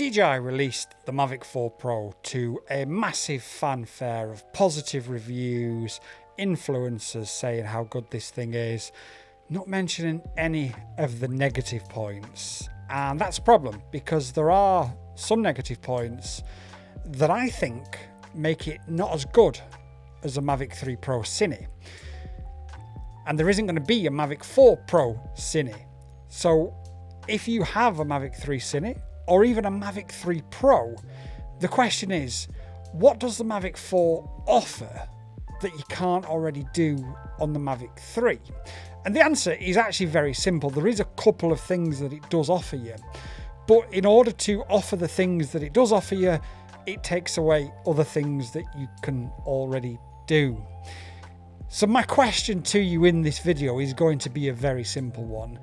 DJI released the Mavic 4 Pro to a massive fanfare of positive reviews, influencers saying how good this thing is, not mentioning any of the negative points. And that's a problem, because there are some negative points that I think make it not as good as a Mavic 3 Pro Cine. And there isn't going to be a Mavic 4 Pro Cine. So if you have a Mavic 3 Cine or even a Mavic 3 Pro, the question is, what does the Mavic 4 offer that you can't already do on the Mavic 3? And the answer is actually very simple. There is a couple of things that it does offer you. But in order to offer the things that it does offer you, it takes away other things that you can already do. So my question to you in this video is going to be a very simple one.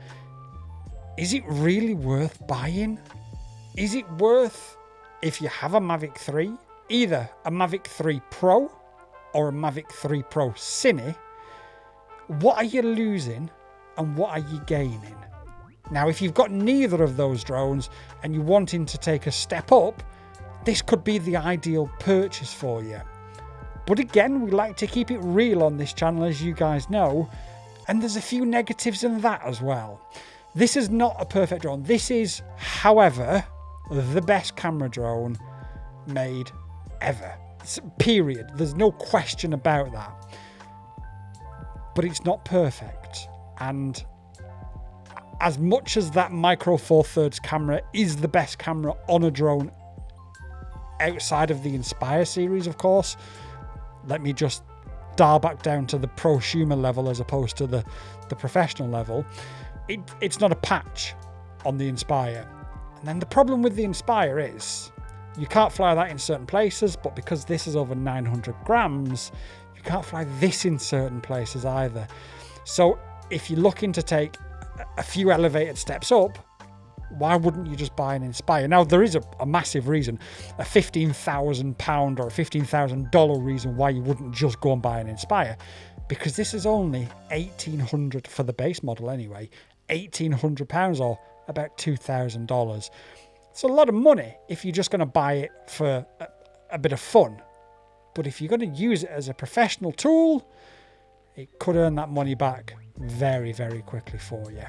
Is it really worth buying? Is it worth, if you have a Mavic 3, either a Mavic 3 Pro or a Mavic 3 Pro Cine? What are you losing and what are you gaining? Now, if you've got neither of those drones and you're wanting to take a step up, this could be the ideal purchase for you. But again, we like to keep it real on this channel, as you guys know, and there's a few negatives in that as well. This is not a perfect drone. This is, however, the best camera drone made ever. Period. There's no question about that. But it's not perfect. And as much as that Micro Four Thirds camera is the best camera on a drone outside of the Inspire series, of course, let me just dial back down to the prosumer level as opposed to the professional level. It's not a patch on the Inspire. And then the problem with the Inspire is you can't fly that in certain places, but because this is over 900 grams, you can't fly this in certain places either. So if you're looking to take a few elevated steps up, why wouldn't you just buy an Inspire? Now, there is a massive reason, a £15,000 or a $15,000 reason why you wouldn't just go and buy an Inspire, because this is only £1,800 for the base model anyway, £1,800 or about $2,000. It's a lot of money if you're just going to buy it for a bit of fun. But if you're going to use it as a professional tool, it could earn that money back very, very quickly for you.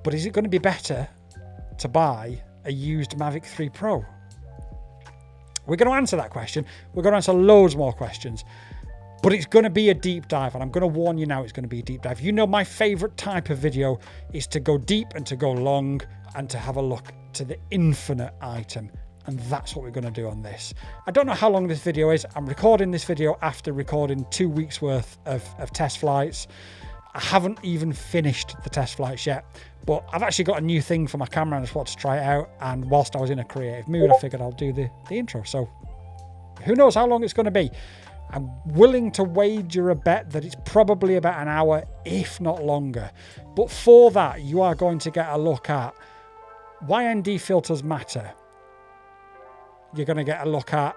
But is it going to be better to buy a used Mavic 3 Pro? We're going to answer that question. We're going to answer loads more questions. But it's going to be a deep dive, and I'm going to warn you now, it's going to be a deep dive. You know, my favorite type of video is to go deep and to go long and to have a look to the infinite item. And that's what we're going to do on this. I don't know how long this video is. I'm recording this video after recording 2 weeks worth of test flights. I haven't even finished the test flights yet, but I've actually got a new thing for my camera and I just want to try it out. And whilst I was in a creative mood, I figured I'll do the intro. So who knows how long it's going to be. I'm willing to wager a bet that it's probably about an hour, if not longer. But for that, you are going to get a look at why ND filters matter. You're going to get a look at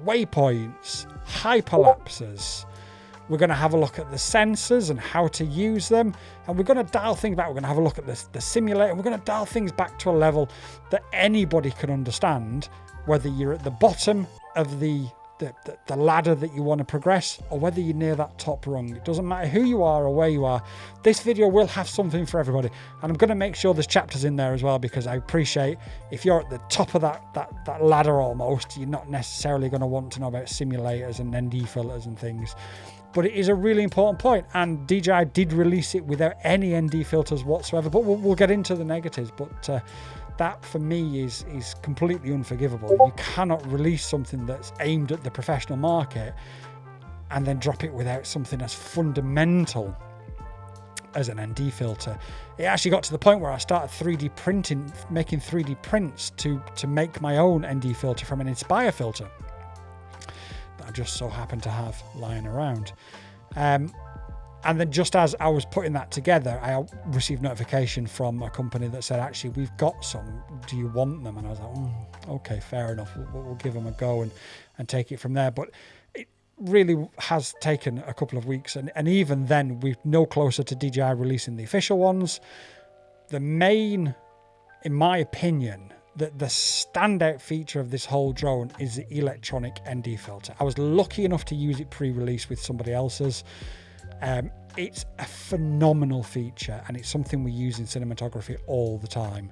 waypoints, hyperlapses. We're going to have a look at the sensors and how to use them. And we're going to dial things back. We're going to have a look at the simulator. We're going to dial things back to a level that anybody can understand, whether you're at the bottom of the ladder that you want to progress or whether you're near that top rung. It doesn't matter who you are or where you are. This video will have something for everybody. And I'm going to make sure there's chapters in there as well, because I appreciate if you're at the top of that ladder almost, you're not necessarily going to want to know about simulators and ND filters and things. But it is a really important point, and DJI did release it without any ND filters whatsoever. But we'll get into the negatives. But that for me is completely unforgivable. You cannot release something that's aimed at the professional market and then drop it without something as fundamental as an ND filter. It actually got to the point where I started 3D printing, making 3D prints to make my own ND filter from an Inspire filter that I just so happened to have lying around. And then just as I was putting that together, I received notification from a company that said, actually, we've got some. Do you want them? And I was like, okay, fair enough. We'll give them a go and take it from there. But it really has taken a couple of weeks. And even then, we're no closer to DJI releasing the official ones. the main, in my opinion, the standout feature of this whole drone is the electronic ND filter. I was lucky enough to use it pre-release with somebody else's. It's a phenomenal feature, and it's something we use in cinematography all the time.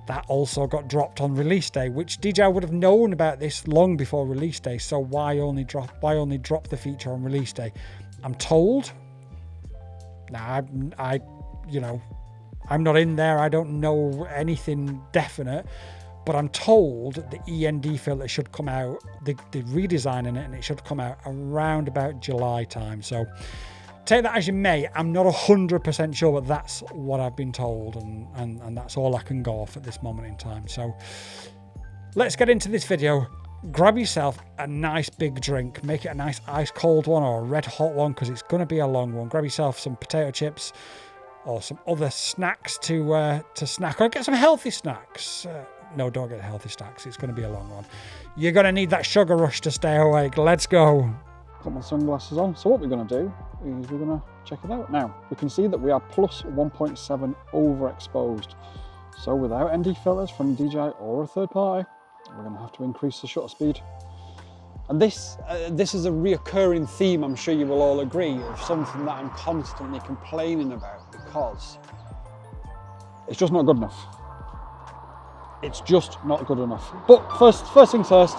That also got dropped on release day, which DJI would have known about this long before release day. So why only drop the feature on release day? I'm told. Now, I'm not in there. I don't know anything definite, but I'm told the END filter should come out. They're redesigning it, and it should come out around about July time. So take that as you may. I'm not 100% sure, but that's what I've been told, and that's all I can go off at this moment in time. So let's get into this video. Grab yourself a nice big drink. Make it a nice ice cold one or a red hot one, because it's going to be a long one. Grab yourself some potato chips or some other snacks to snack, or get some healthy snacks. No, don't get healthy snacks. It's going to be a long one. You're going to need that sugar rush to stay awake. Let's go. Got my sunglasses on. So what we're going to do is we're going to check it out. Now, we can see that we are plus 1.7 overexposed. So without ND filters from DJI or a third party, we're going to have to increase the shutter speed. And this is a reoccurring theme, I'm sure you will all agree, of something that I'm constantly complaining about, because it's just not good enough. It's just not good enough. But first things first,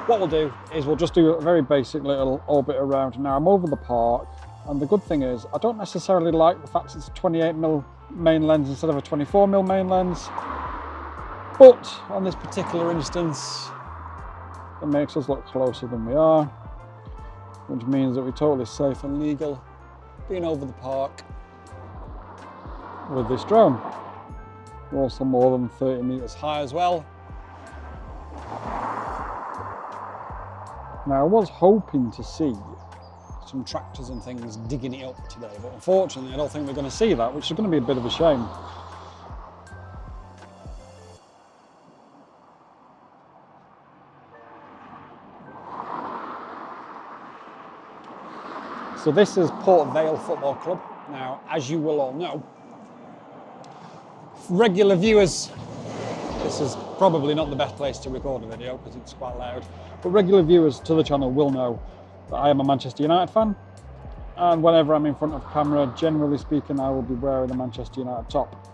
what we'll do is we'll just do a very basic little orbit around. Now I'm over the park, and the good thing is I don't necessarily like the fact it's a 28mm main lens instead of a 24mm main lens. But on this particular instance, it makes us look closer than we are, which means that we're totally safe and legal being over the park with this drone. We're also more than 30 meters high as well. Now I was hoping to see some tractors and things digging it up today, but unfortunately I don't think we're going to see that, which is going to be a bit of a shame. So this is Port Vale Football Club. Now, as you will all know, regular viewers, this is probably not the best place to record a video because it's quite loud, but regular viewers to the channel will know that I am a Manchester United fan, and whenever I'm in front of camera, generally speaking, I will be wearing a Manchester United top.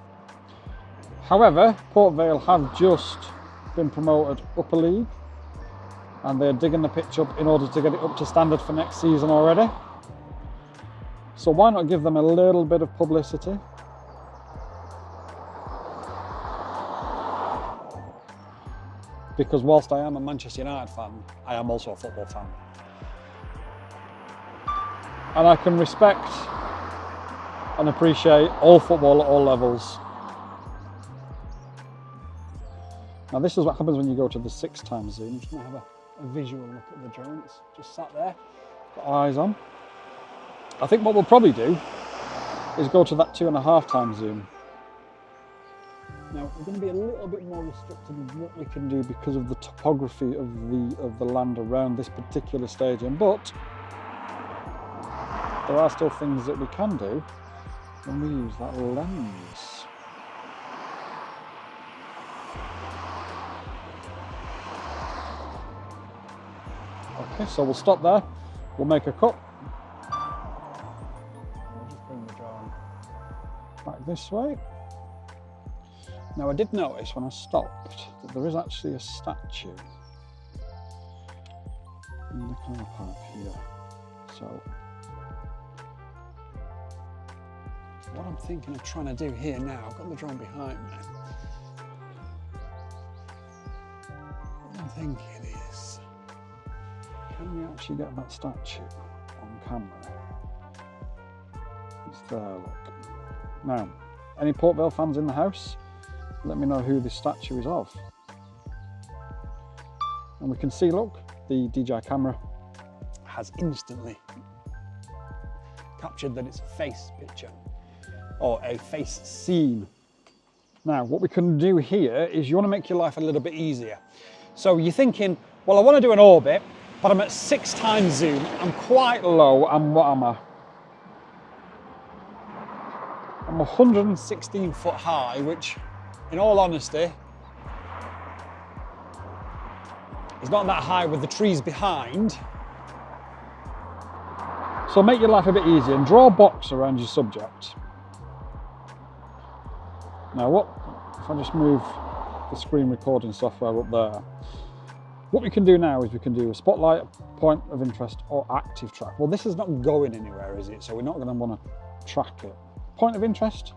However, Port Vale have just been promoted up a league, and they're digging the pitch up in order to get it up to standard for next season already. So why not give them a little bit of publicity? Because whilst I am a Manchester United fan, I am also a football fan. And I can respect and appreciate all football at all levels. Now this is what happens when you go to the 6x zoom. I'm just going to have a visual look at the drone. It's just sat there, got eyes on. I think what we'll probably do is go to that 2.5x zoom. Now we're going to be a little bit more restricted in what we can do because of the topography of the land around this particular stadium, but there are still things that we can do when we use that lens. Okay, so we'll stop there. We'll make a cut. Back this way. Now I did notice when I stopped that there is actually a statue in the car park here. So what I'm thinking of trying to do here now, I've got the drone behind me. What I'm thinking is, can we actually get that statue on camera? It's there, look. Now, any Port Vale fans in the house, let me know who this statue is of. And we can see, look, the DJI camera has instantly captured that it's a face picture or a face scene. Now, what we can do here is you want to make your life a little bit easier. So you're thinking, well, I want to do an orbit, but I'm at 6x zoom. I'm quite low, and what am I? I'm 116 foot high, which in all honesty is not that high with the trees behind. So make your life a bit easier and draw a box around your subject. Now what, if I just move the screen recording software up there, what we can do now is we can do a spotlight, point of interest, or active track. Well, this is not going anywhere, is it? So we're not going to want to track it. Point of interest.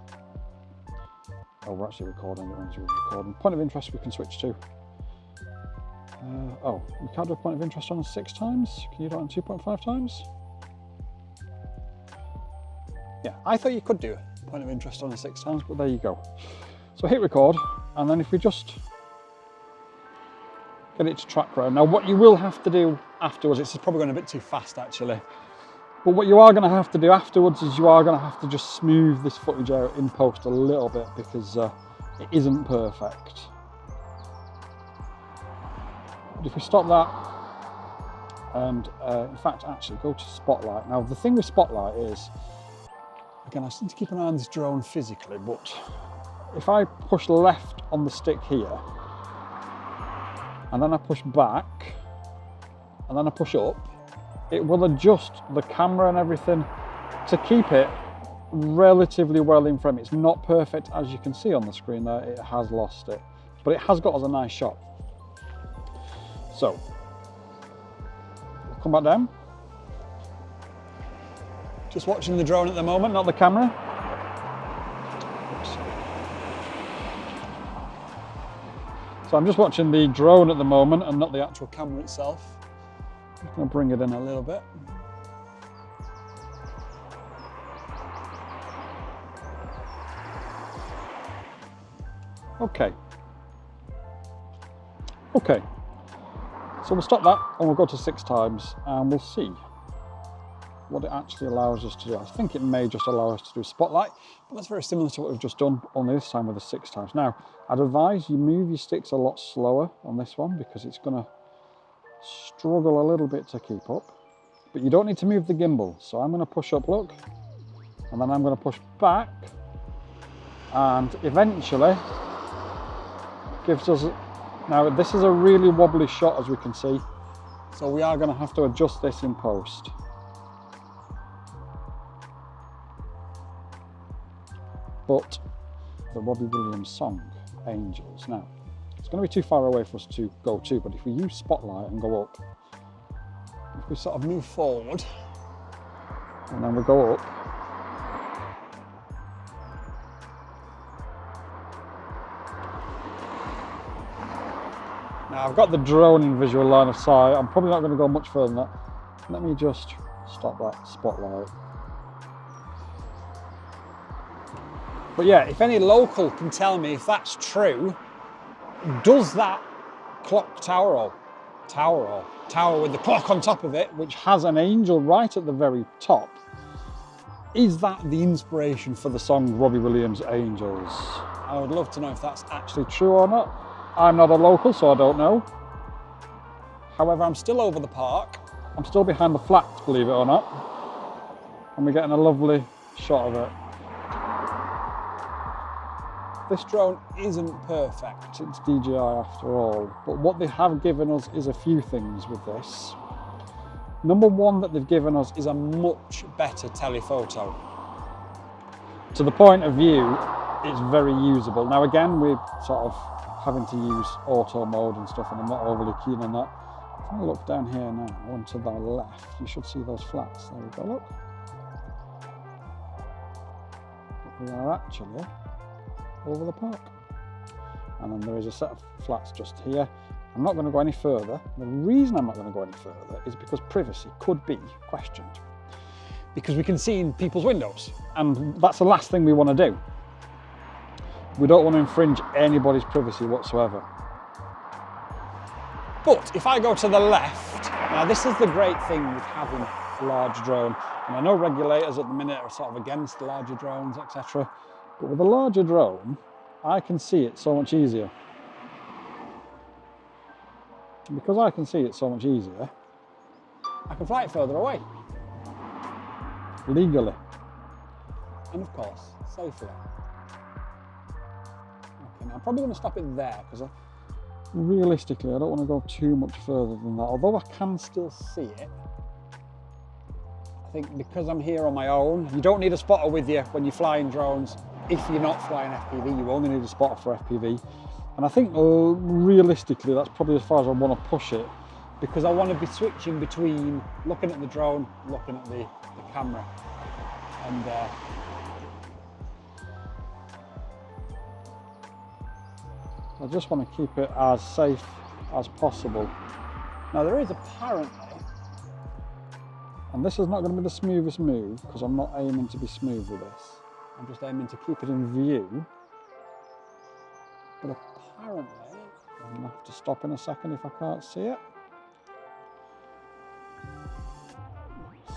Oh, we're actually recording it when we're recording. Point of interest we can switch to. Oh, you can't do a point of interest on 6 times? Can you do it on 2.5 times? Yeah, I thought you could do a point of interest on 6 times, but there you go. So hit record, and then if we just get it to track round. Now what you will have to do afterwards, it's probably going a bit too fast actually, but what you are going to have to do afterwards is you are going to have to just smooth this footage out in post a little bit because it isn't perfect. But if we stop that and in fact actually go to spotlight. Now the thing with spotlight is, again, I just need to keep an eye on this drone physically, but if I push left on the stick here and then I push back and then I push up, it will adjust the camera and everything to keep it relatively well in frame. It's not perfect, as you can see on the screen there, it has lost it, but it has got us a nice shot. So we'll come back down. Just watching the drone at the moment, not the camera. Oops. So I'm just watching the drone at the moment and not the actual camera itself. I'm going to bring it in a little bit. Okay. Okay. So we'll stop that and we'll go to 6 times and we'll see what it actually allows us to do. I think it may just allow us to do spotlight, but that's very similar to what we've just done, only this time with the 6 times. Now, I'd advise you move your sticks a lot slower on this one because it's going to struggle a little bit to keep up. But you don't need to move the gimbal. So I'm going to push up, look, and then I'm going to push back, and eventually gives us, now this is a really wobbly shot as we can see, so we are going to have to adjust this in post. But the Robbie Williams song, Angels. Now, it's going to be too far away for us to go to, but if we use spotlight and go up, if we sort of move forward, and then we go up, now I've got the drone in visual line of sight. I'm probably not going to go much further than that. Let me just stop that spotlight. But yeah, if any local can tell me if that's true, does that clock tower with the clock on top of it, which has an angel right at the very top, is that the inspiration for the song Robbie Williams' Angels? I would love to know if that's actually true or not. I'm not a local, so I don't know. However, I'm still over the park. I'm still behind the flats, believe it or not. And we're getting a lovely shot of it. This drone isn't perfect, it's DJI after all, but what they have given us is a few things with this. Number one that they've given us is a much better telephoto. To the point of view, it's very usable. Now again, we're sort of having to use auto mode and stuff, and I'm not overly keen on that. If I look down here now, on to the left, you should see those flats. There we go, look. We are actually over the park, and then there is a set of flats just here. I'm not going to go any further. The reason I'm not going to go any further is because privacy could be questioned, because we can see in people's windows, and that's the last thing we want to do. We don't want to infringe anybody's privacy whatsoever. But if I go to the left, now this is the great thing with having a large drone, and I know regulators at the minute are sort of against larger drones, etc. But with a larger drone, I can see it so much easier. And because I can see it so much easier, I can fly it further away. Legally. and of course, safely. Okay, now I'm probably going to stop it there because realistically I don't want to go too much further than that, although I can still see it. I think because I'm here on my own, you don't need a spotter with you when you're flying drones. If you're not flying FPV, you only need a spotter for FPV. And I think realistically, that's probably as far as I want to push it, because I want to be switching between looking at the drone, looking at the camera. And I just want to keep it as safe as possible. Now there is apparently, and this is not going to be the smoothest move because I'm not aiming to be smooth with this. I'm just aiming to keep it in view. But apparently, I'm going to have to stop in a second if I can't see it.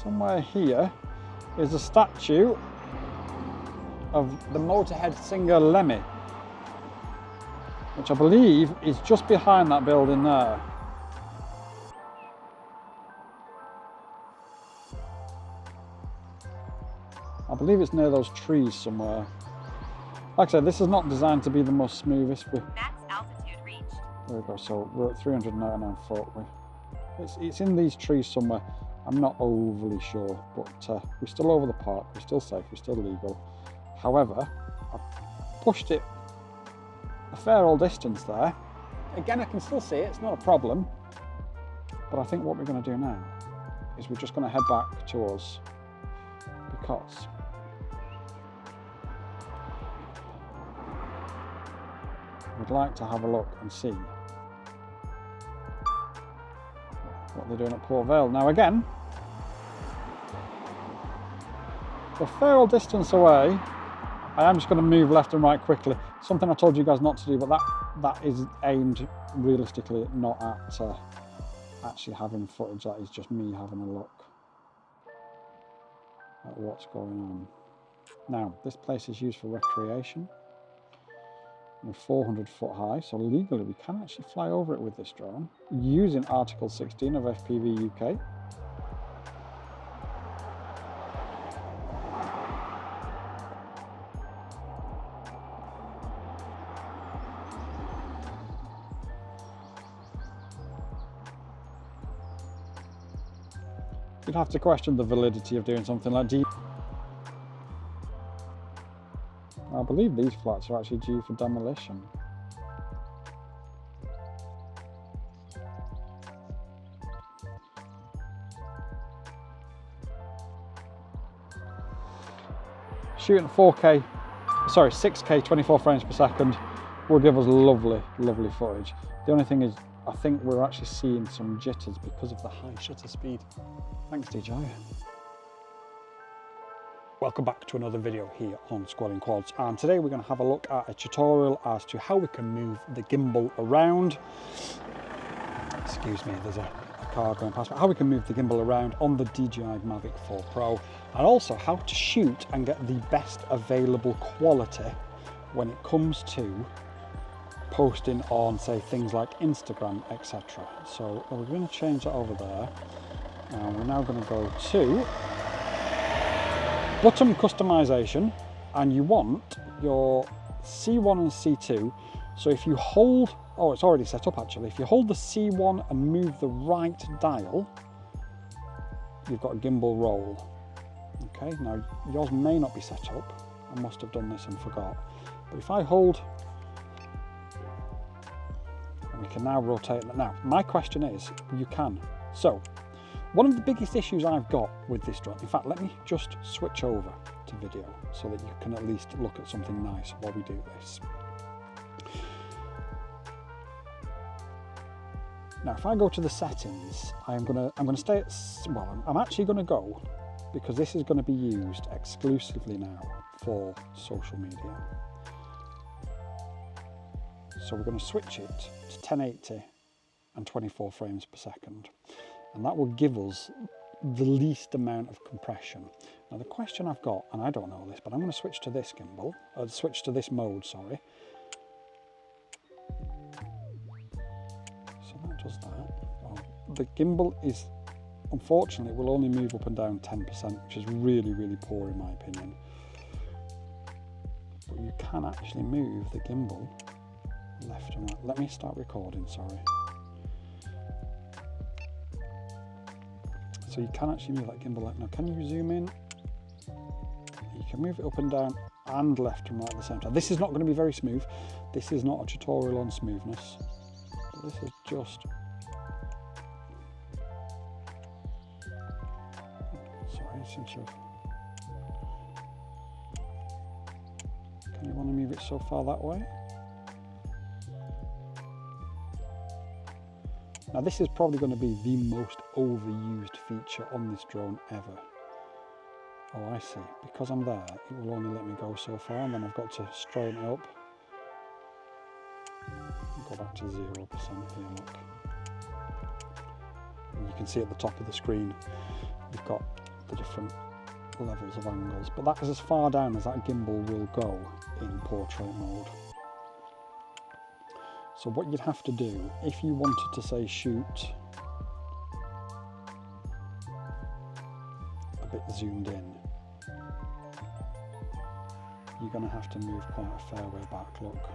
Somewhere here is a statue of the Motorhead singer Lemmy, which I believe is just behind that building there. I believe it's near those trees somewhere. Like I said, this is not designed to be the most smoothest. Max altitude reached. There we go, so we're at 399 foot. It's in these trees somewhere. I'm not overly sure, but we're still over the park, we're still safe, we're still legal. However, I've pushed it a fair old distance there. Again, I can still see it, it's not a problem. But I think what we're going to do now is we're just going to head back to us, because we'd like to have a look and see what they're doing at Port Vale. Now again, a fair old distance away. I am just going to move left and right quickly. Something I told you guys not to do, but that is aimed realistically not at actually having footage. That is just me having a look at what's going on. Now, this place is used for recreation. We're 400 foot high, so legally we can actually fly over it with this drone using Article 16 of FPV UK. You'd have to question the validity of doing something like I believe these flats are actually due for demolition. Shooting at 6K 24 frames per second will give us lovely, lovely footage. The only thing is, I think we're actually seeing some jitters because of the high shutter speed. Thanks, DJI. Welcome back to another video here on Squatting Quads, and today we're going to have a look at a tutorial as to how we can move the gimbal around. Excuse me, there's a car going past. How we can move the gimbal around on the DJI Mavic 4 Pro, and also how to shoot and get the best available quality when it comes to posting on, say, things like Instagram, etc. So we're going to change that over there, and we're now going to go to button customization, and you want your C1 and C2. So if you hold, oh, it's already set up actually. If you hold the C1 and move the right dial, you've got a gimbal roll. Okay, now yours may not be set up. I must have done this and forgot. But if I hold, and we can now rotate it. Now, my question is, you can. So, one of the biggest issues I've got with this drone, in fact, let me just switch over to video so that you can at least look at something nice while we do this. Now, if I go to the settings, I'm gonna stay at, well, I'm actually gonna go, because this is gonna be used exclusively now for social media. So we're gonna switch it to 1080 and 24 frames per second. And that will give us the least amount of compression. Now the question I've got, and I don't know this, but I'm going to switch to this gimbal, switch to this mode, sorry. So that does that. Oh, the gimbal is, unfortunately, will only move up and down 10%, which is really, really poor in my opinion. but you can actually move the gimbal left and right. Let me start recording, sorry. So you can actually move that gimbal left. Now can you zoom in? You can move it up and down and left and right at the same time. This is not going to be very smooth. This is not a tutorial on smoothness, but this is just... Sorry, it seems to have... Can you want to move it so far that way? Now this is probably going to be the most overused feature on this drone ever. Oh, I see. Because I'm there, it will only let me go so far, and then I've got to straighten it up. Go back to 0% here, look. And you can see at the top of the screen, we've got the different levels of angles. But that is as far down as that gimbal will go in portrait mode. So what you'd have to do, if you wanted to say shoot a bit zoomed in, you're going to have to move quite a fair way back, look.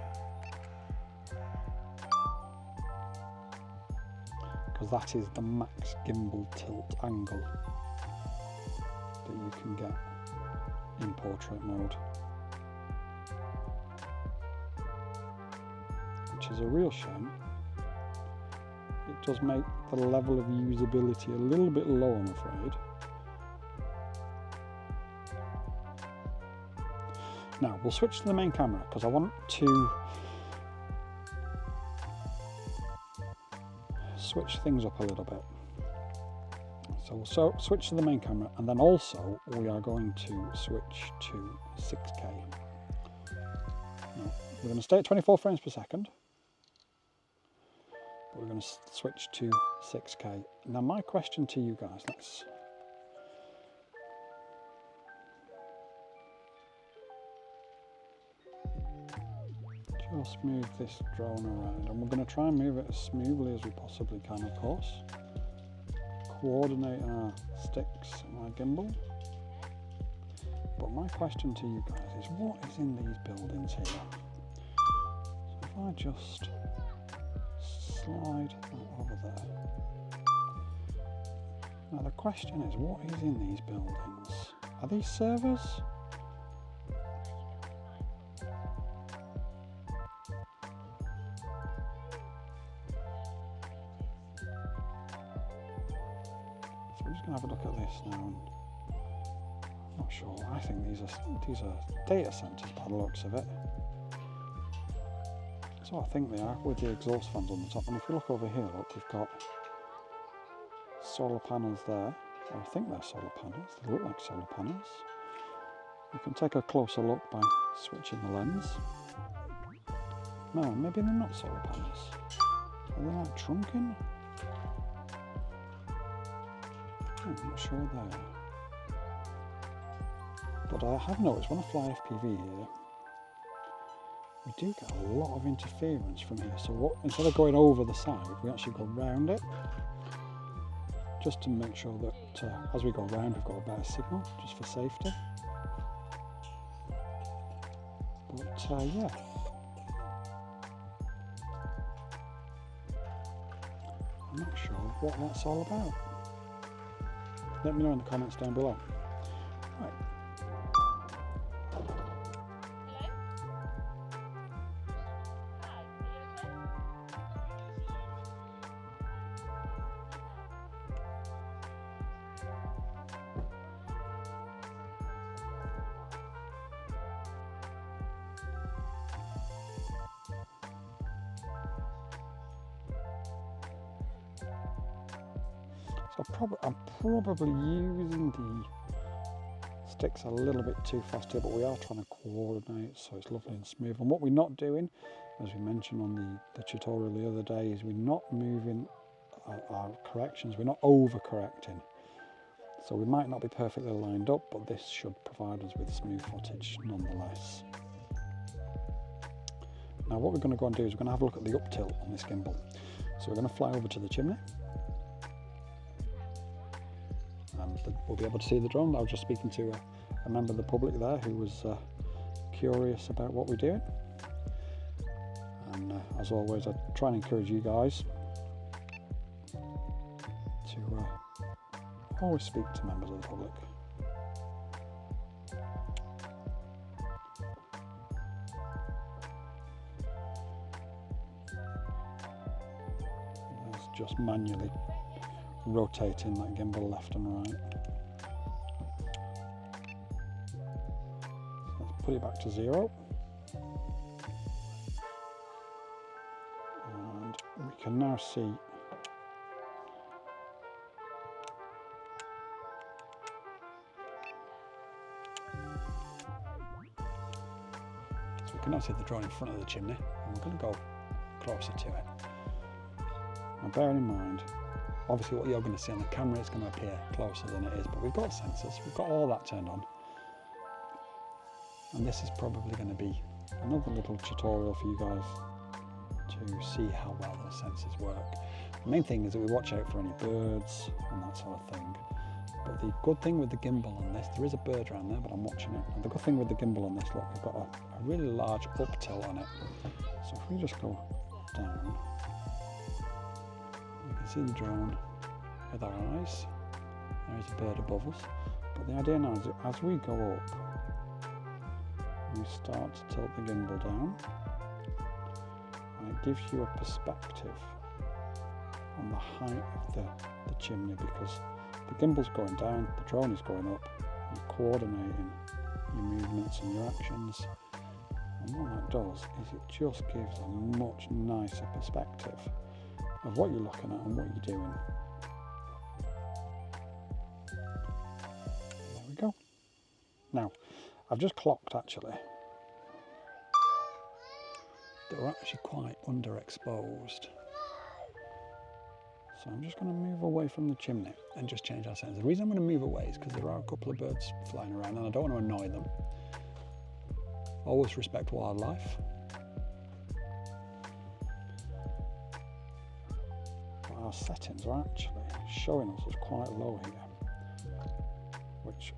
Because that is the max gimbal tilt angle that you can get in portrait mode. Which is a real shame. It does make the level of usability a little bit low, I'm afraid. Now we'll switch to the main camera because I want to switch things up a little bit. So we'll switch to the main camera, and then also we are going to switch to 6K. Now, we're going to stay at 24 frames per second. But we're going to switch to 6K. Now my question to you guys, let's just move this drone around, and we're going to try and move it as smoothly as we possibly can, of course. Coordinate our sticks and our gimbal. But my question to you guys is, what is in these buildings here? So if I just slide that over there. Now the question is, what is in these buildings? Are these servers? So we're just going to have a look at this now. And I'm not sure. I think these are data centers by the looks of it. So I think they are, with the exhaust fans on the top. And if you look over here, look, we've got solar panels there. I think they're solar panels. They look like solar panels. You can take a closer look by switching the lens. No, maybe they're not solar panels. Are they like trunking? I'm not sure there. But I have noticed when I fly FPV here, we do get a lot of interference from here. So what, instead of going over the side, we actually go round it, just to make sure that as we go round, we've got a better signal, just for safety. But yeah. I'm not sure what that's all about. Let me know in the comments down below. Right. So I'm probably using the sticks a little bit too fast here, but we are trying to coordinate so it's lovely and smooth. And what we're not doing, as we mentioned on the tutorial the other day, is we're not moving our corrections, we're not over correcting. So we might not be perfectly lined up, but this should provide us with smooth footage nonetheless. Now what we're going to go and do is we're going to have a look at the up tilt on this gimbal. So we're going to fly over to the chimney. And we'll be able to see the drone. I was just speaking to a member of the public there who was curious about what we're doing. And as always, I try and encourage you guys to always speak to members of the public. That's just manually rotating that gimbal left and right. So let's put it back to 0. And we can now see we can now see the drone in front of the chimney, and we're going to go closer to it. Now bearing in mind, obviously what you're going to see on the camera is going to appear closer than it is, but we've got sensors, we've got all that turned on. And this is probably going to be another little tutorial for you guys to see how well those sensors work. The main thing is that we watch out for any birds and that sort of thing. But the good thing with the gimbal on this, there is a bird around there, but I'm watching it. And the good thing with the gimbal on this, look, we've got a really large up tilt on it. So if we just go down, you can see the drone with our eyes. There is a bird above us. But the idea now is that as we go up, we start to tilt the gimbal down, and it gives you a perspective on the height of the chimney, because the gimbal's going down, the drone is going up, you're coordinating your movements and your actions. And what that does is it just gives a much nicer perspective of what you're looking at and what you're doing. There we go. Now, I've just clocked actually that we're actually quite underexposed. So I'm just going to move away from the chimney and just change our settings. The reason I'm going to move away is because there are a couple of birds flying around and I don't want to annoy them. Always respect wildlife. But our settings are actually showing us as quite low here, which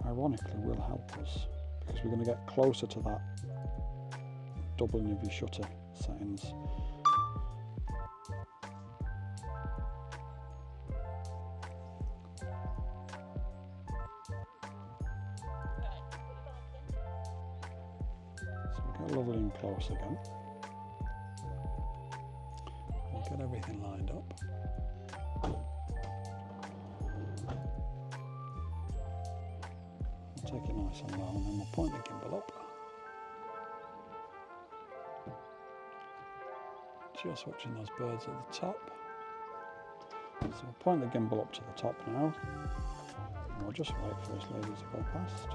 ironically will help us because we're going to get closer to that doubling of your shutter settings. Lovely and close again. We'll get everything lined up. We'll take it nice and low and then we'll point the gimbal up. Just watching those birds at the top. So we'll point the gimbal up to the top now. And we'll just wait for this lady to go past.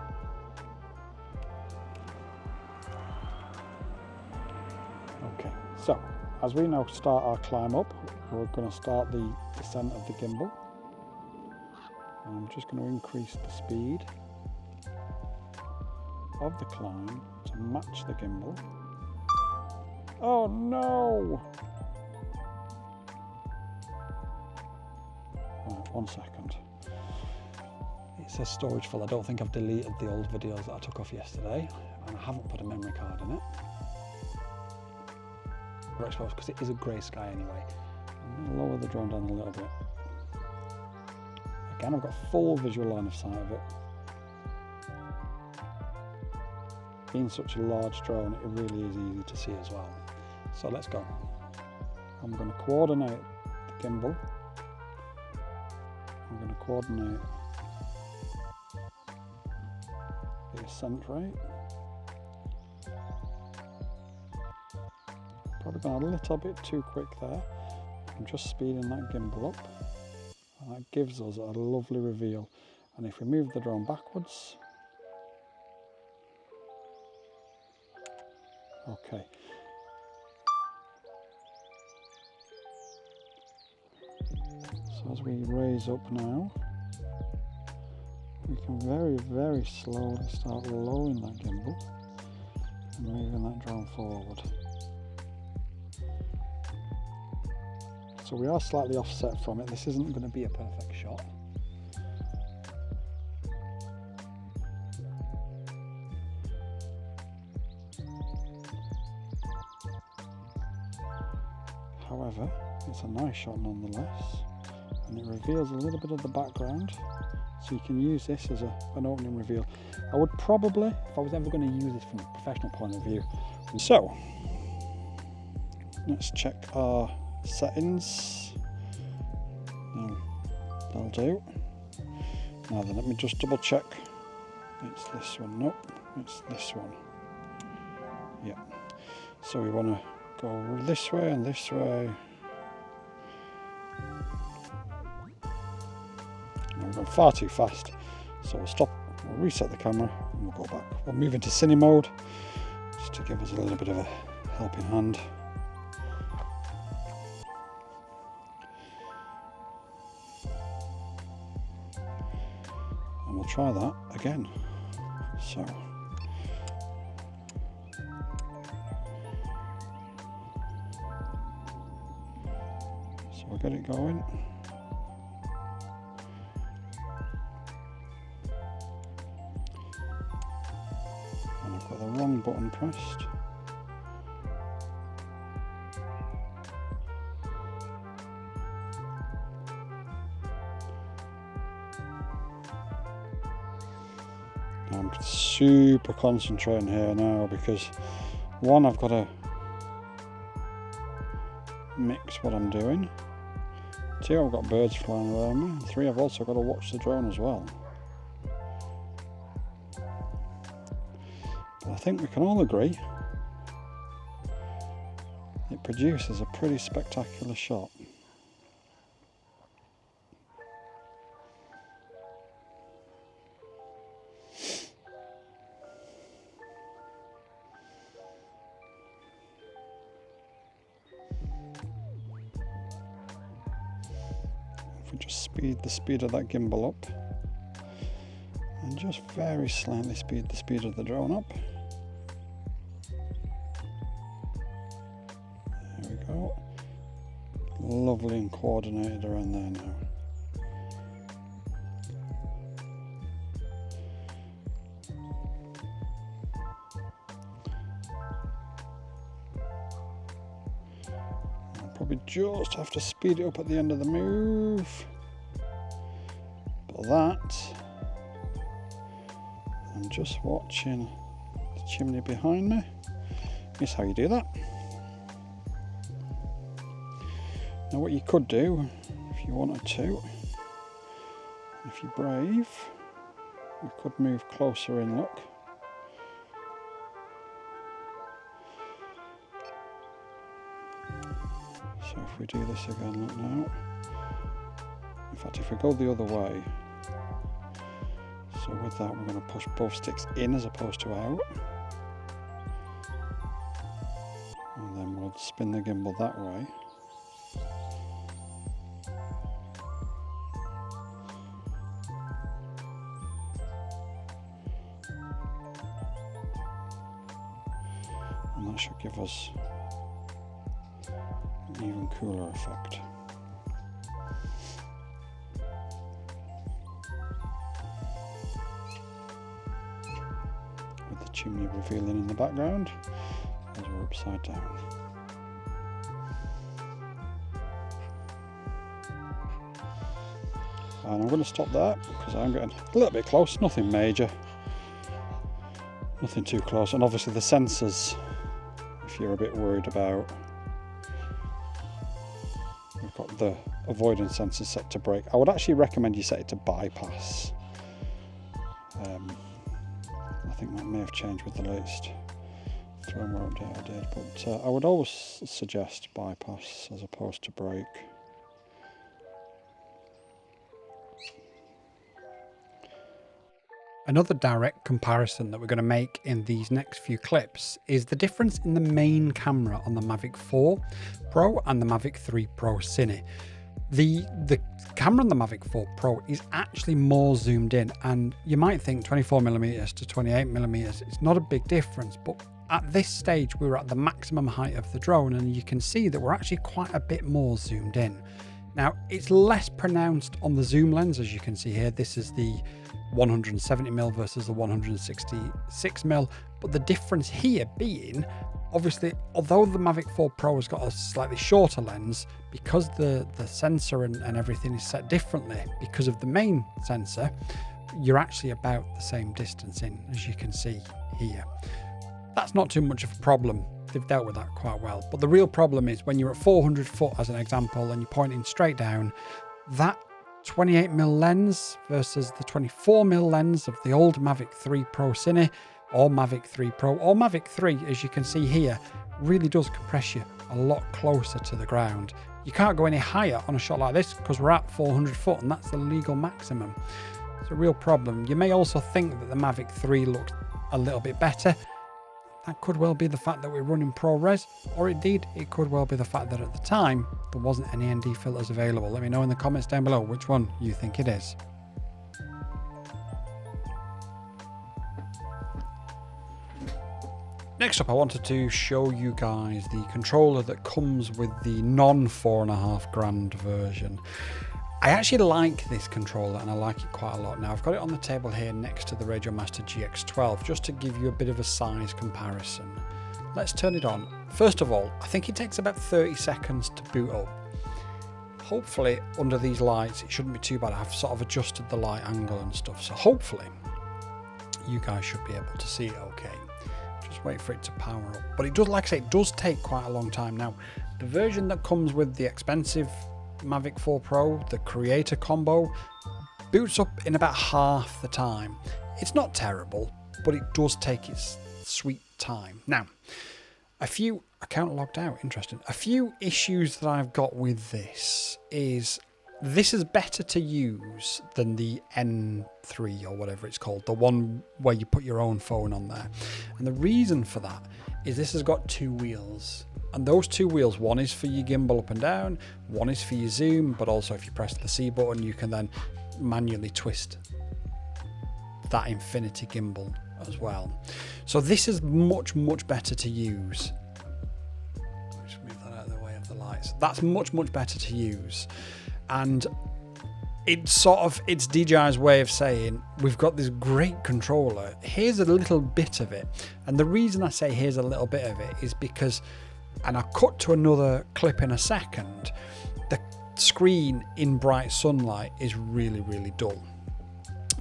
Okay, so as we now start our climb up, we're going to start the descent of the gimbal. And I'm just going to increase the speed of the climb to match the gimbal. Oh no! Right, 1 second. It says storage full. I don't think I've deleted the old videos that I took off yesterday, and I haven't put a memory card in it. We're exposed because it is a grey sky anyway. I'm going to lower the drone down a little bit. Again, I've got full visual line of sight of it. Being such a large drone, it really is easy to see as well. So let's go. I'm going to coordinate the gimbal. I'm going to coordinate the ascent rate. Probably gone a little bit too quick there. I'm just speeding that gimbal up, and that gives us a lovely reveal. And if we move the drone backwards, okay. So as we raise up now, we can very, very slowly start lowering that gimbal and moving that drone forward. So we are slightly offset from it. This isn't going to be a perfect shot. However, it's a nice shot nonetheless, and it reveals a little bit of the background, so you can use this as an opening reveal. I would probably, if I was ever going to use this from a professional point of view. So, let's check our settings. No, that'll do. Now then, let me just double check. It's this one. Nope, it's this one. Yeah. So we want to go this way and this way. We're going far too fast, so we'll stop, we'll reset the camera and we'll go back. We'll move into cine mode just to give us a little bit of a helping hand. And we'll try that again. So we'll get it going. And I've got the wrong button pressed. I'm super concentrating here now because one, I've got to mix what I'm doing. Two, I've got birds flying around me. Three, I've also got to watch the drone as well. But I think we can all agree it produces a pretty spectacular shot. If we just speed the speed of that gimbal up and just very slightly speed the speed of the drone up. There we go. Lovely and coordinated around there now. Probably just have to speed it up at the end of the move. But that, I'm just watching the chimney behind me. Here's how you do that. Now what you could do, if you wanted to, if you're brave, you could move closer in, look. So if we do this again, look now. In fact, if we go the other way, so with that we're going to push both sticks in as opposed to out. And then we'll spin the gimbal that way. And that should give us an even cooler effect. With the chimney revealing in the background as we're upside down. And I'm going to stop there because I'm getting a little bit close, nothing major, nothing too close, and obviously the sensors, if you're a bit worried about, we've got the avoidance sensor set to brake. I would actually recommend you set it to bypass. I think that may have changed with the latest firmware update I did, but I would always suggest bypass as opposed to brake. Another direct comparison that we're going to make in these next few clips is the difference in the main camera on the Mavic 4 Pro and the Mavic 3 Pro Cine. The camera on the Mavic 4 Pro is actually more zoomed in, and you might think 24mm to 28mm, it's not a big difference, but at this stage we're at the maximum height of the drone and you can see that we're actually quite a bit more zoomed in. Now, it's less pronounced on the zoom lens, as you can see here. This is the 170mm versus the 166mm, but the difference here being, obviously, although the Mavic 4 Pro has got a slightly shorter lens, because the sensor and everything is set differently because of the main sensor, you're actually about the same distance in, as you can see here. That's not too much of a problem. They've dealt with that quite well. But the real problem is when you're at 400 foot, as an example, and you're pointing straight down, that 28mm lens versus the 24mm lens of the old Mavic 3 Pro Cine, or Mavic 3 Pro, or Mavic 3, as you can see here, really does compress you a lot closer to the ground. You can't go any higher on a shot like this because we're at 400 foot and that's the legal maximum. It's a real problem. You may also think that the Mavic 3 looks a little bit better. That could well be the fact that we're running ProRes, or indeed it could well be the fact that at the time there wasn't any ND filters available. Let me know in the comments down below which one you think it is. Next up, I wanted to show you guys the controller that comes with the non $4,500 version. I actually like this controller and I like it quite a lot. Now I've got it on the table here next to the Radiomaster GX12 just to give you a bit of a size comparison. Let's turn it on. First of all, I think it takes about 30 seconds to boot up. Hopefully under these lights it shouldn't be too bad. I've sort of adjusted the light angle and stuff, so hopefully you guys should be able to see it okay. Just wait for it to power up. But it does, like I say, it does take quite a long time. Now the version that comes with the expensive Mavic 4 Pro, the Creator combo, boots up in about half the time. It's not terrible, but it does take its sweet time. Now, account logged out, interesting. A few issues that I've got with this is this is better to use than the N3 or whatever it's called, the one where you put your own phone on there. And the reason for that is this has got two wheels. And those two wheels, one is for your gimbal up and down, one is for your zoom, but also if you press the C button, you can then manually twist that infinity gimbal as well. So this is much, much better to use. Just move that out of the way of the lights. That's much, much better to use. And it's DJI's way of saying, we've got this great controller, here's a little bit of it. And the reason I say here's a little bit of it is because, and I'll cut to another clip in a second, the screen in bright sunlight is really, really dull.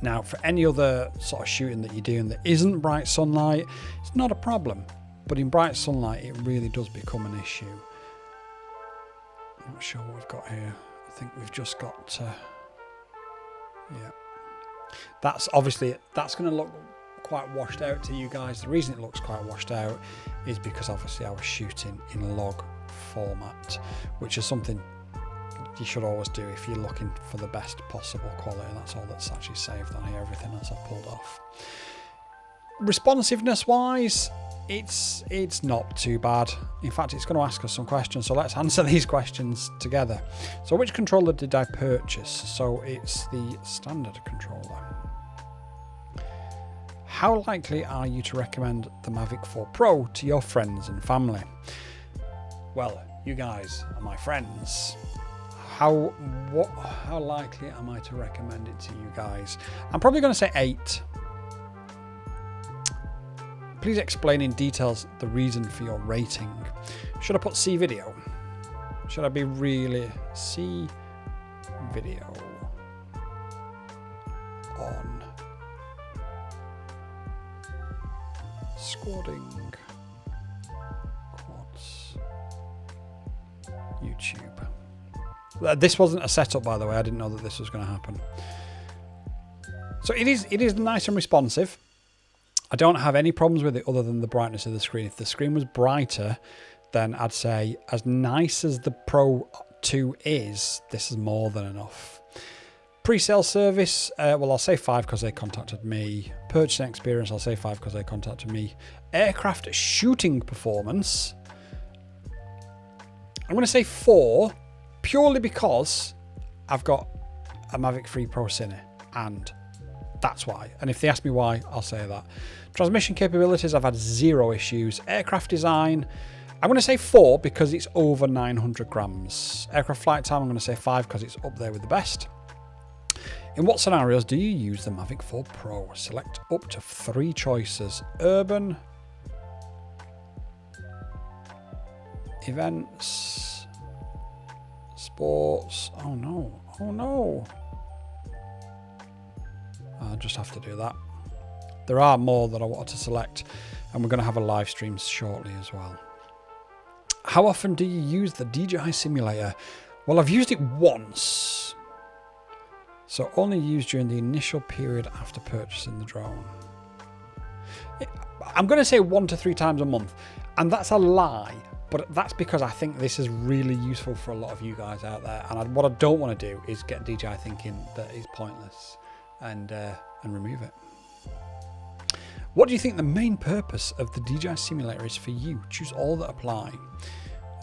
Now, for any other sort of shooting that you're doing that isn't bright sunlight, it's not a problem. But in bright sunlight, it really does become an issue. I'm not sure what we've got here. I think we've just got, yeah. That's obviously, that's going to look quite washed out to you guys. The reason it looks quite washed out is because obviously I was shooting in log format, which is something you should always do if you're looking for the best possible quality. That's all that's actually saved on here. Everything else I've pulled off. Responsiveness wise, it's not too bad. In fact, it's going to ask us some questions, so let's answer these questions together. So which controller did I purchase? So it's the standard controller. How likely are you to recommend the Mavic 4 Pro to your friends and family? Well, you guys are my friends. How likely am I to recommend it to you guys? I'm probably going to say 8. Please explain in details the reason for your rating. Should I put C video? Should I be really C video on squadding quads YouTube? This wasn't a setup, by the way. I didn't know that this was going to happen. So it is nice and responsive. I don't have any problems with it other than the brightness of the screen. If the screen was brighter, then I'd say as nice as the Pro 2 is, this is more than enough. Pre-sale service, well, I'll say 5 because they contacted me. Purchasing experience, I'll say 5 because they contacted me. Aircraft shooting performance, I'm going to say 4, purely because I've got a Mavic 3 Pro Cine, and that's why. And if they ask me why, I'll say that. Transmission capabilities, I've had 0 issues. Aircraft design, I'm going to say 4 because it's over 900 grams. Aircraft flight time, I'm going to say 5 because it's up there with the best. In what scenarios do you use the Mavic 4 Pro? Select up to 3 choices. Urban, events, sports. Oh no, oh no. I'll just have to do that. There are more that I wanted to select, and we're going to have a live stream shortly as well. How often do you use the DJI simulator? Well, I've used it once. So only used during the initial period after purchasing the drone. I'm going to say 1 to 3 times a month, and that's a lie, but that's because I think this is really useful for a lot of you guys out there, and what I don't want to do is get DJI thinking that it's pointless and remove it. What do you think the main purpose of the DJI simulator is for you? Choose all that apply.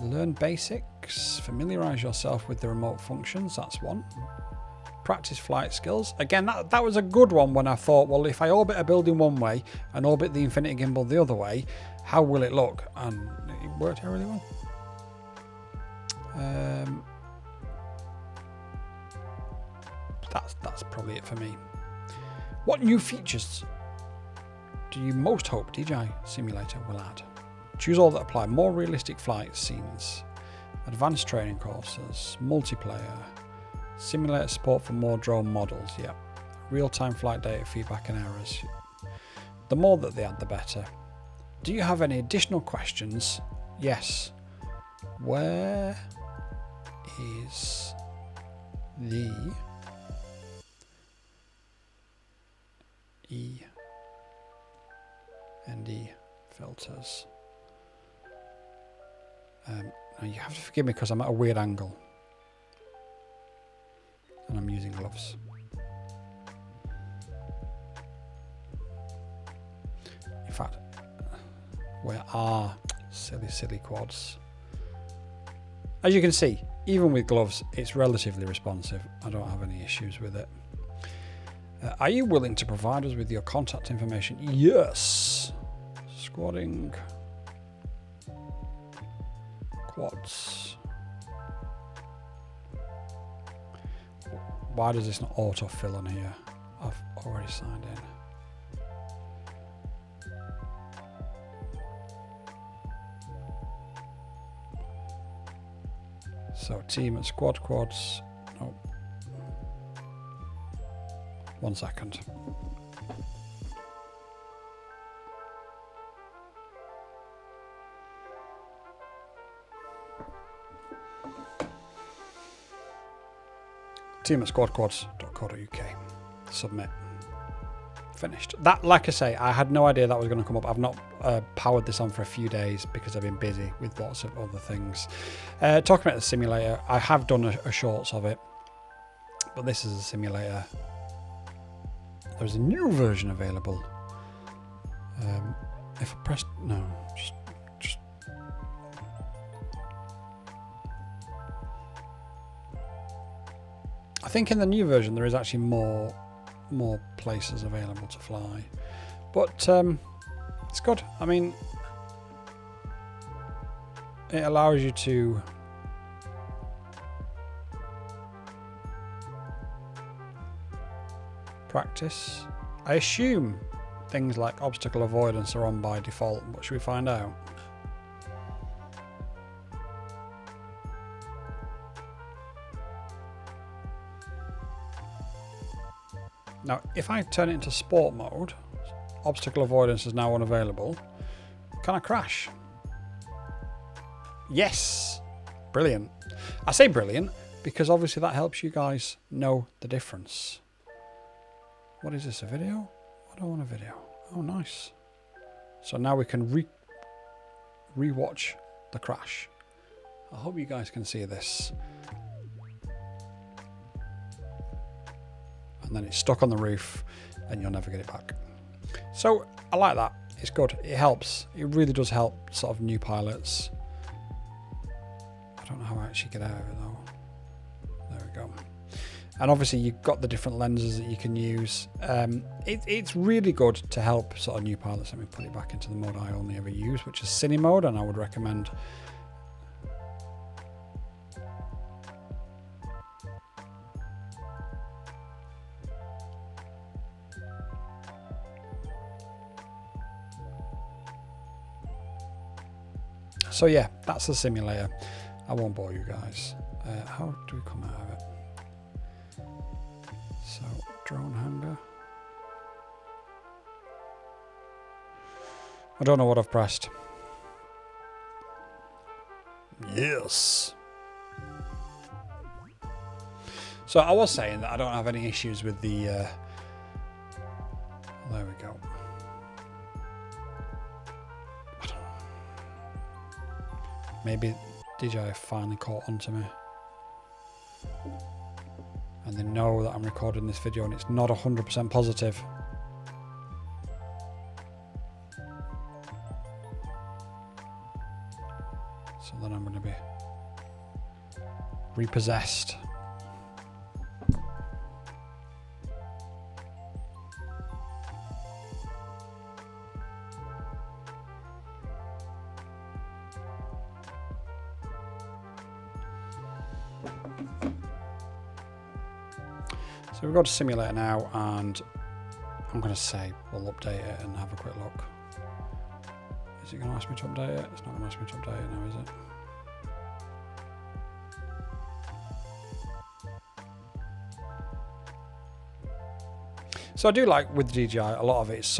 Learn basics, familiarise yourself with the remote functions, that's one. Practice flight skills. Again, that was a good one when I thought, well, if I orbit a building one way and orbit the infinity gimbal the other way, how will it look? And it worked out really well. That's probably it for me. What new features do you most hope DJI Simulator will add? Choose all that apply. More realistic flight scenes, advanced training courses, multiplayer, simulator support for more drone models, yep. Real-time flight data feedback and errors. The more that they add, the better. Do you have any additional questions? Yes. Where is the E and E filters? Now you have to forgive me because I'm at a weird angle and I'm using gloves. In fact, where are silly quads? As you can see, even with gloves, it's relatively responsive. I don't have any issues with it. Are you willing to provide us with your contact information? Yes. Squadding. Quads. Why does this not autofill on here? I've already signed in. So team at squad quads. Oh. 1 second. Team at squadquads.co.uk. Submit. Finished. That, like I say, I had no idea that was going to come up. I've not powered this on for a few days because I've been busy with lots of other things. Talking about the simulator, I have done a shorts of it, but this is a simulator. There's a new version available. If I press no, just. I think in the new version there is actually more places available to fly, but it's good. I mean, it allows you to practice. I assume things like obstacle avoidance are on by default, but should we find out? Now, if I turn it into sport mode, obstacle avoidance is now unavailable. Can I crash? Yes! Brilliant. I say brilliant because obviously that helps you guys know the difference. What is this, a video? I don't want a video. Oh, nice. So now we can re-watch the crash. I hope you guys can see this. And then it's stuck on the roof and you'll never get it back. So I like that. It's good. It helps. It really does help sort of new pilots. I don't know how I actually get out of it though. There we go. And obviously you've got the different lenses that you can use. It's really good to help sort of new pilots. Let me put it back into the mode I only ever use, which is cine mode, and I would recommend. So yeah, that's the simulator. I won't bore you guys. How do we come out of it? So, drone hanger. I don't know what I've pressed. Yes. So I was saying that I don't have any issues with the... there we go. I don't know. Maybe DJI finally caught onto me. And they know that I'm recording this video and it's not 100% positive. So then I'm going to be repossessed. So we've got a simulator now, and I'm going to say we'll update it and have a quick look. Is it going to ask me to update it? It's not going to ask me to update it now, is it? So I do like with DJI, a lot of it's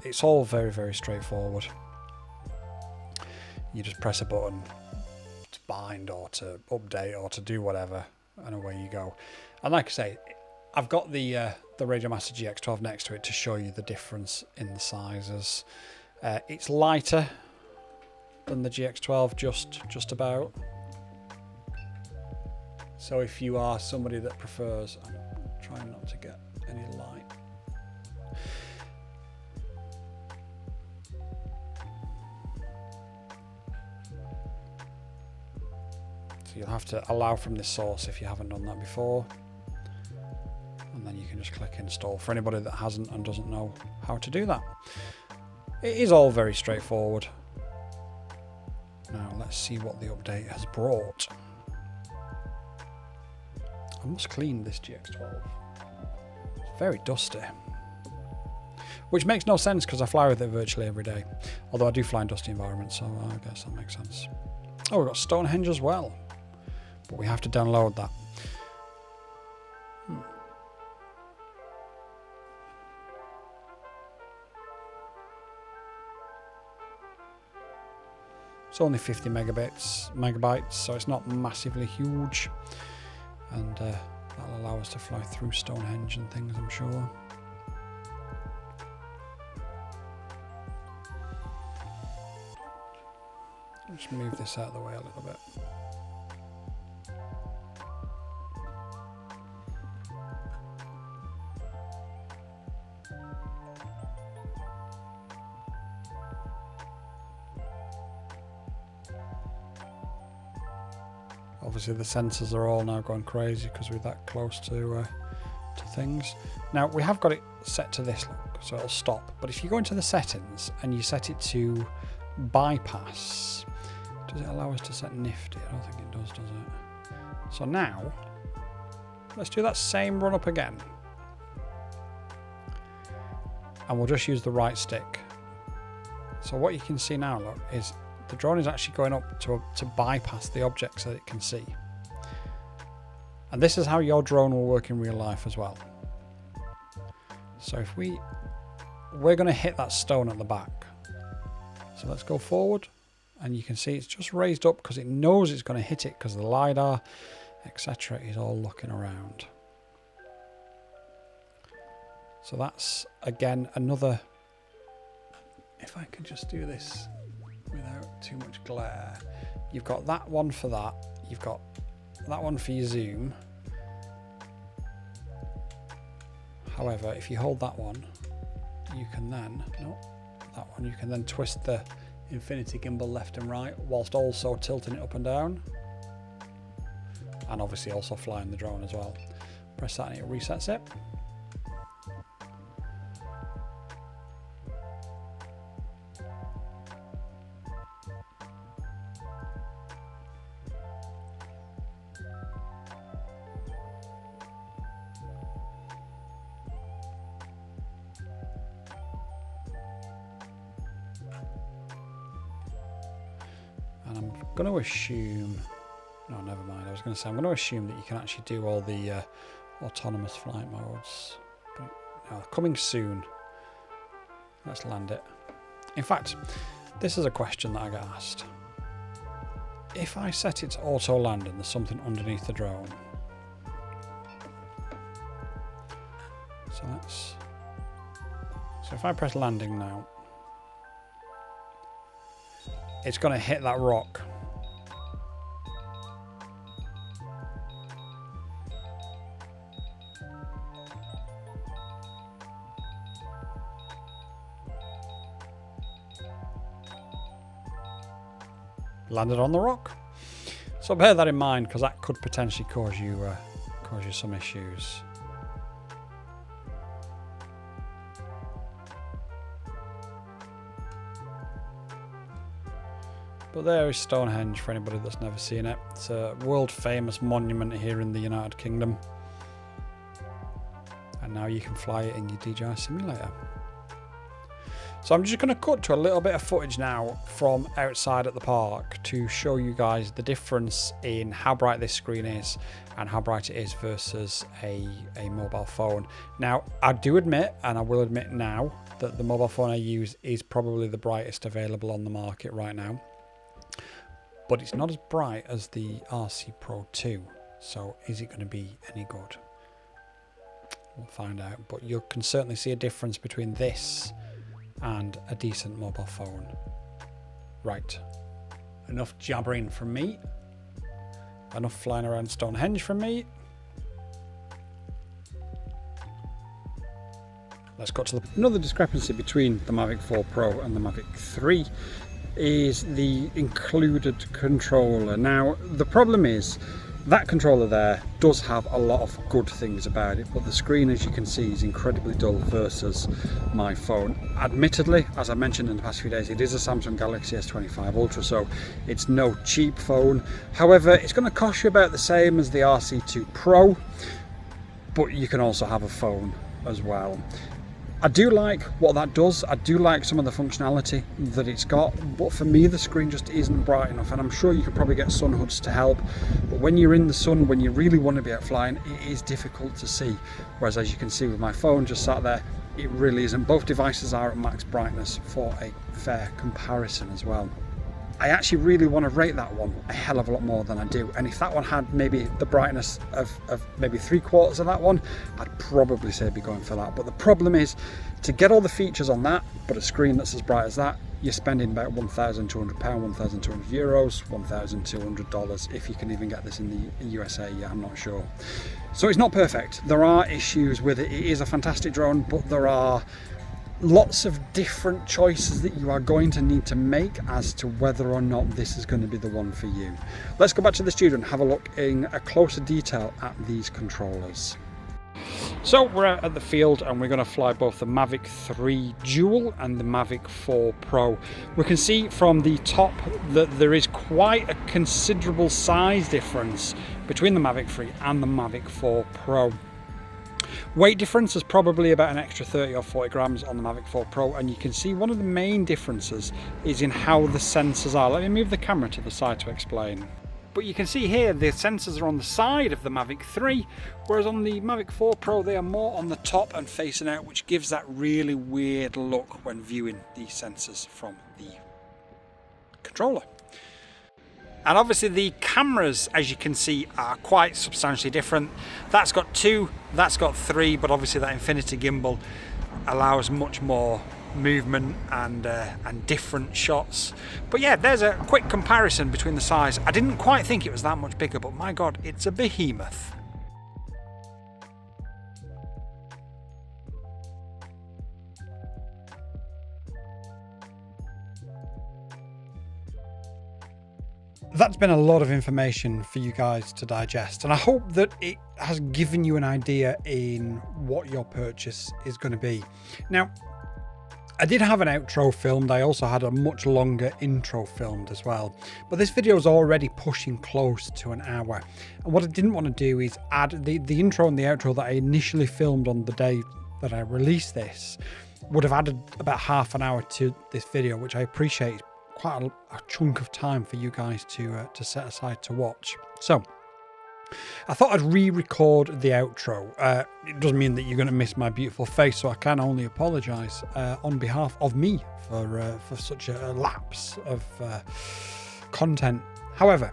it's all very, very straightforward. You just press a button to bind or to update or to do whatever, and away you go. And like I say, I've got the Radiomaster GX12 next to it to show you the difference in the sizes. It's lighter than the GX12, just about. So if you are somebody that prefers, I'm trying not to get any light. So you'll have to allow from this source if you haven't done that before. And then you can just click install for anybody that hasn't and doesn't know how to do that. It is all very straightforward. Now let's see what the update has brought. I must clean this GX12. It's very dusty. Which makes no sense because I fly with it virtually every day. Although I do fly in dusty environments, so I guess that makes sense. Oh, we've got Stonehenge as well. But we have to download that. It's only 50 megabytes, so it's not massively huge, and that'll allow us to fly through Stonehenge and things, I'm sure. Just move this out of the way a little bit. Obviously the sensors are all now going crazy because we're that close to things. Now we have got it set to this look, so it'll stop. But if you go into the settings and you set it to bypass, does it allow us to set nifty? I don't think it does it? So now, let's do that same run up again. And we'll just use the right stick. So what you can see now, look, is the drone is actually going up to bypass the objects that it can see. And this is how your drone will work in real life as well. So if we're going to hit that stone at the back. So let's go forward, and you can see it's just raised up because it knows it's going to hit it because the LiDAR, etc. is all looking around. So that's, again, another... If I can just do this without too much glare. You've got that one for that. You've got that one for your zoom. However, if you hold that one, you can then, that one, you can then twist the infinity gimbal left and right whilst also tilting it up and down. And obviously also flying the drone as well. Press that and it resets it. And I'm going to assume, no, never mind. I was going to say, I'm going to assume that you can actually do all the autonomous flight modes. But no, coming soon. Let's land it. In fact, this is a question that I get asked. If I set it to auto land and there's something underneath the drone. So if I press landing now, it's going to hit that rock. Landed on the rock. So bear that in mind, because that could potentially cause you some issues. But there is Stonehenge for anybody that's never seen it. It's a world famous monument here in the United Kingdom. And now you can fly it in your DJI simulator. So I'm just going to cut to a little bit of footage now from outside at the park to show you guys the difference in how bright this screen is and how bright it is versus a mobile phone. Now, I do admit, and I will admit now, that the mobile phone I use is probably the brightest available on the market right now. But it's not as bright as the RC Pro 2. So is it going to be any good? We'll find out. But you can certainly see a difference between this and a decent mobile phone. Right. Enough jabbering from me. Enough flying around Stonehenge from me. Let's go to another discrepancy between the Mavic 4 Pro and the Mavic 3 is the included controller. Now, the problem is that controller there does have a lot of good things about it, but the screen, as you can see, is incredibly dull versus my phone. Admittedly, as I mentioned in the past few days, it is a Samsung Galaxy S25 Ultra, so it's no cheap phone. However, it's going to cost you about the same as the RC2 Pro, but you can also have a phone as well. I do like what that does. I do like some of the functionality that it's got, but for me the screen just isn't bright enough, and I'm sure you could probably get sun hoods to help, but when you're in the sun, when you really want to be out flying, it is difficult to see. Whereas, as you can see with my phone just sat there, it really isn't. Both devices are at max brightness for a fair comparison as well. I actually really want to rate that one a hell of a lot more than I do, and if that one had maybe the brightness of maybe 3/4 of that one, I'd probably say be going for that. But the problem is, to get all the features on that, but a screen that's as bright as that, you're spending about £1,200, €1,200, $1,200 if you can even get this in the USA. Yeah, I'm not sure. So it's not perfect. There are issues with it. It is a fantastic drone, but there are lots of different choices that you are going to need to make as to whether or not this is going to be the one for you. Let's go back to the studio and have a look in a closer detail at these controllers. So we're out at the field and we're going to fly both the Mavic 3 Dual and the Mavic 4 Pro. We can see from the top that there is quite a considerable size difference between the Mavic 3 and the Mavic 4 Pro. Weight difference is probably about an extra 30 or 40 grams on the Mavic 4 Pro, and you can see one of the main differences is in how the sensors are. Let me move the camera to the side to explain. But you can see here the sensors are on the side of the Mavic 3, whereas on the Mavic 4 Pro they are more on the top and facing out, which gives that really weird look when viewing these sensors from the controller. And obviously the cameras, as you can see, are quite substantially different. That's got 2, that's got 3, but obviously that infinity gimbal allows much more movement and different shots. But yeah, there's a quick comparison between the size. I didn't quite think it was that much bigger, but my God, it's a behemoth. That's been a lot of information for you guys to digest, and I hope that it has given you an idea in what your purchase is going to be. Now, I did have an outro filmed. I also had a much longer intro filmed as well. But this video is already pushing close to an hour. And what I didn't want to do is add the intro and the outro that I initially filmed on the day that I released this would have added about half an hour to this video, which I appreciate quite a chunk of time for you guys to set aside to watch. So I thought I'd re-record the outro. It doesn't mean that you're going to miss my beautiful face, so I can only apologise on behalf of me for such a lapse of content. However,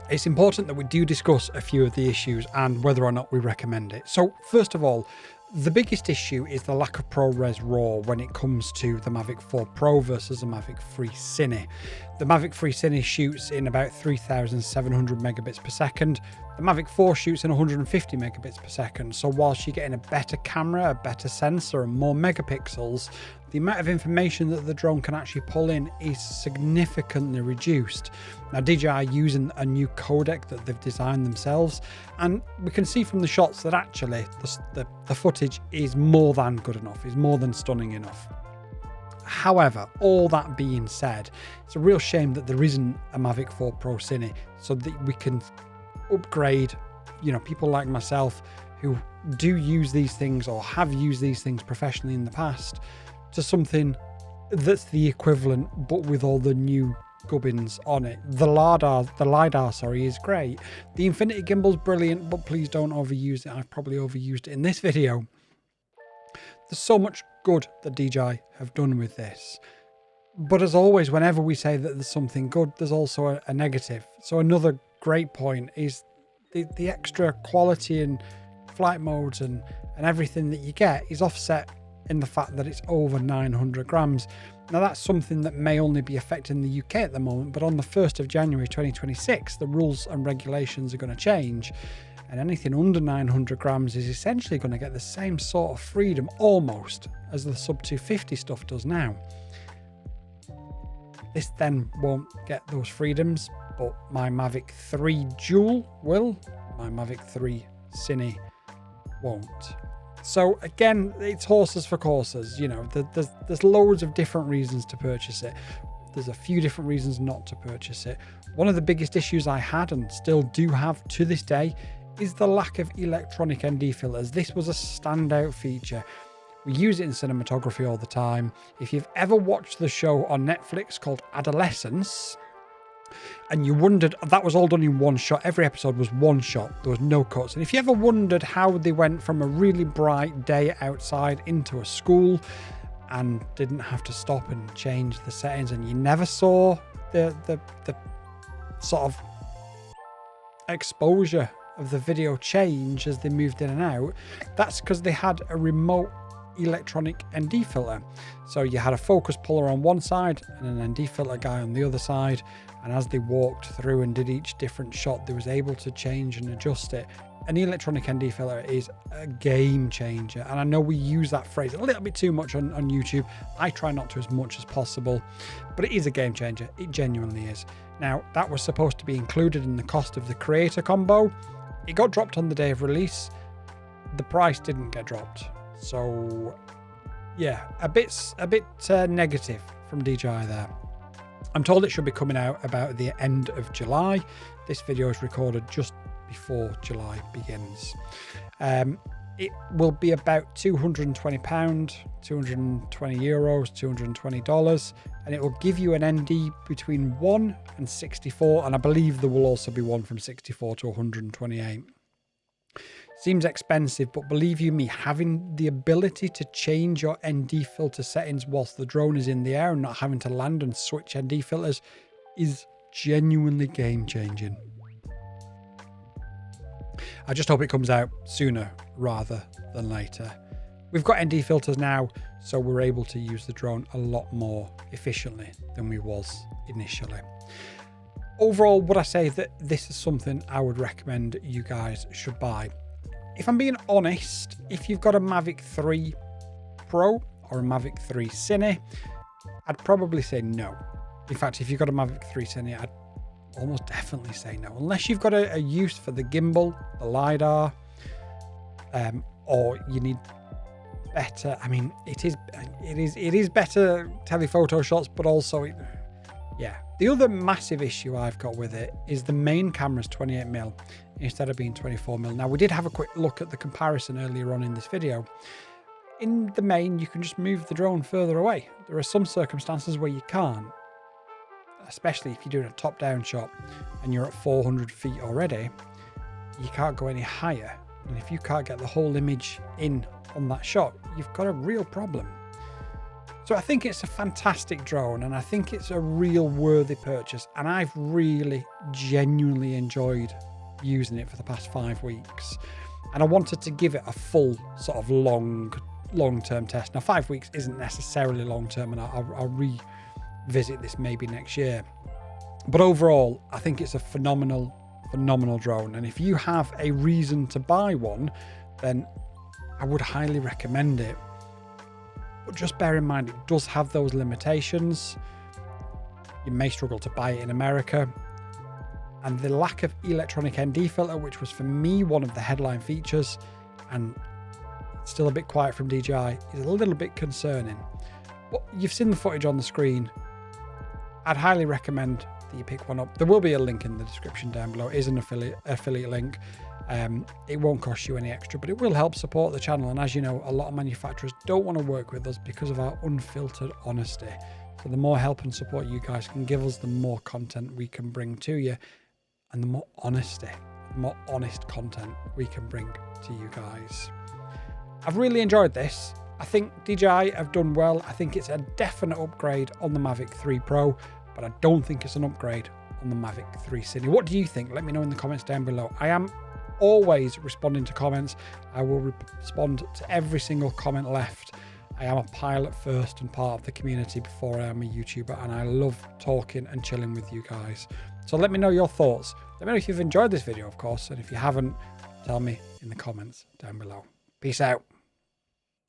it's important that we do discuss a few of the issues and whether or not we recommend it. So first of all, the biggest issue is the lack of ProRes RAW when it comes to the Mavic 4 Pro versus the Mavic 3 Cine. The Mavic 3 Cine shoots in about 3,700 megabits per second. The Mavic 4 shoots in 150 megabits per second. So whilst you're getting a better camera, a better sensor and more megapixels, the amount of information that the drone can actually pull in is significantly reduced. Now DJI are using a new codec that they've designed themselves, and we can see from the shots that actually the footage is more than good enough, is more than stunning enough. However, all that being said, it's a real shame that there isn't a Mavic 4 Pro Cine so that we can upgrade, people like myself who do use these things or have used these things professionally in the past, to something that's the equivalent but with all the new gubbins on it. The LiDAR, is great. The Infinity Gimbal's brilliant, but please don't overuse it. I've probably overused it in this video. There's so much good that DJI have done with this. But as always, whenever we say that there's something good, there's also a negative. So another great point is the extra quality and flight modes and everything that you get is offset in the fact that it's over 900 grams. Now that's something that may only be affecting the UK at the moment, but on the 1st of January 2026, the rules and regulations are going to change, and anything under 900 grams is essentially going to get the same sort of freedom almost as the sub 250 stuff does now. This then won't get those freedoms, but my Mavic 3 Dual will. My Mavic 3 Cine won't. So again, it's horses for courses. There's loads of different reasons to purchase it. There's a few different reasons not to purchase it. One of the biggest issues I had and still do have to this day is the lack of electronic ND filters. This was a standout feature. We use it in cinematography all the time. If you've ever watched the show on Netflix called Adolescence, and you wondered, that was all done in one shot. Every episode was one shot. There was no cuts. And if you ever wondered how they went from a really bright day outside into a school and didn't have to stop and change the settings, and you never saw the sort of exposure of the video change as they moved in and out, that's because they had a remote electronic ND filter. So you had a focus puller on one side and an ND filter guy on the other side, and as they walked through and did each different shot, they was able to change and adjust it. An electronic ND filter is a game changer, and I know we use that phrase a little bit too much on YouTube. I try not to as much as possible, but it is a game changer. It genuinely is. Now, that was supposed to be included in the cost of the creator combo. It got dropped on the day of release. The price didn't get dropped. So yeah, a bit negative from DJI there. I'm told it should be coming out about the end of July. This video is recorded just before July begins. It will be about £220, €220, $220, and it will give you an ND between 1 and 64, and I believe there will also be one from 64 to 128. Seems expensive, but believe you me, having the ability to change your ND filter settings whilst the drone is in the air and not having to land and switch ND filters is genuinely game changing. I just hope it comes out sooner rather than later. We've got ND filters now, so we're able to use the drone a lot more efficiently than we was initially. Overall, would I say that this is something I would recommend you guys should buy? If I'm being honest, if you've got a Mavic 3 Pro or a Mavic 3 Cine, I'd probably say no. In fact, if you've got a Mavic 3 Cine, I'd almost definitely say no. Unless you've got a use for the gimbal, the LiDAR, or you need better, I mean, it is better telephoto shots, but also, yeah. The other massive issue I've got with it is the main camera's 28mm instead of being 24mm. Now, we did have a quick look at the comparison earlier on in this video. In the main, you can just move the drone further away. There are some circumstances where you can't, especially if you're doing a top-down shot and you're at 400 feet already. You can't go any higher. And if you can't get the whole image in on that shot, you've got a real problem. So I think it's a fantastic drone, and I think it's a real worthy purchase. And I've really genuinely enjoyed using it for the past 5 weeks. And I wanted to give it a full sort of long-term test. Now, 5 weeks isn't necessarily long-term, and I'll revisit this maybe next year. But overall, I think it's a phenomenal drone. And if you have a reason to buy one, then I would highly recommend it. But just bear in mind, it does have those limitations. You may struggle to buy it in America. And the lack of electronic ND filter, which was for me one of the headline features, and it's still a bit quiet from DJI, is a little bit concerning. But you've seen the footage on the screen. I'd highly recommend that you pick one up. There will be a link in the description down below. It is an affiliate link. It won't cost you any extra, but it will help support the channel. And as you know, a lot of manufacturers don't want to work with us because of our unfiltered honesty. So the more help and support you guys can give us, the more content we can bring to you, and the more honesty, the more honest content we can bring to you guys. I've really enjoyed this. I think DJI have done well. I think it's a definite upgrade on the Mavic 3 Pro, but I don't think it's an upgrade on the Mavic 3 Cine. What do you think? Let me know in the comments down below. I am always responding to comments. I will respond to every single comment left. I am a pilot first and part of the community before I am a YouTuber, and I love talking and chilling with you guys. So let me know your thoughts. Let me know if you've enjoyed this video, of course, and if you haven't, tell me in the comments down below. Peace out.